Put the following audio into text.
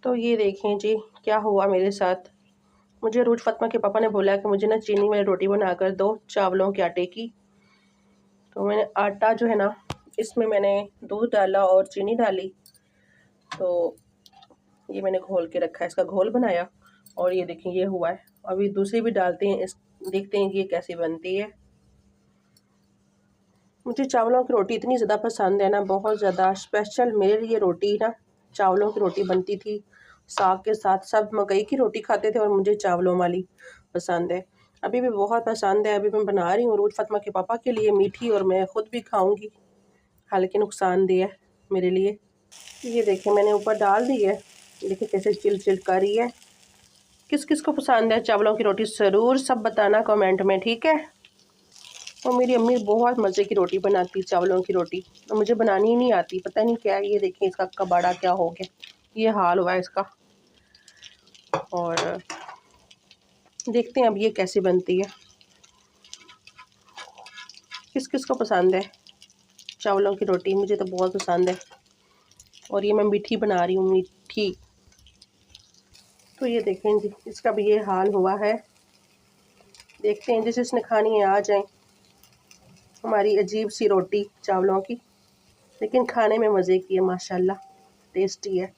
तो ये देखें जी क्या हुआ मेरे साथ। मुझे रूज फ़ातिमा के पापा ने बोला कि मुझे ना चीनी वाली रोटी बना कर दो चावलों के आटे की। तो मैंने आटा जो है ना, इसमें मैंने दूध डाला और चीनी डाली। तो ये मैंने घोल के रखा है, इसका घोल बनाया और ये देखें ये हुआ है। अभी दूसरी भी डालते हैं, इस देखते हैं कि ये कैसी बनती है। मुझे चावलों की रोटी इतनी ज़्यादा पसंद है ना, बहुत ज़्यादा स्पेशल मेरे लिए रोटी ना चावलों की रोटी बनती थी साग के साथ। सब मकई की रोटी खाते थे और मुझे चावलों वाली पसंद है, अभी भी बहुत पसंद है। अभी मैं बना रही हूँ रूज फ़ातिमा के पापा के लिए मीठी, और मैं ख़ुद भी खाऊंगी, हालांकि नुकसानदेह है मेरे लिए। ये देखिए मैंने ऊपर डाल दी है, देखिए कैसे चिल चिल कर रही है। किस किस को पसंद है चावलों की रोटी, ज़रूर सब बताना कमेंट में, ठीक है। और मेरी अम्मी बहुत मज़े की रोटी बनाती, चावलों की रोटी, और मुझे बनानी ही नहीं आती, पता नहीं क्या है। ये देखिए इसका कबाड़ा क्या हो गया, ये हाल हुआ है इसका। और देखते हैं अब ये कैसे बनती है। किस किस को पसंद है चावलों की रोटी, मुझे तो बहुत पसंद है। और ये मैं मीठी बना रही हूँ, मीठी। तो ये देखें जी इसका भी ये हाल हुआ है। देखते हैं जिस जिसने खानी है आ जाए। हमारी अजीब सी रोटी चावलों की, लेकिन खाने में मज़े की है, माशाल्लाह टेस्टी है।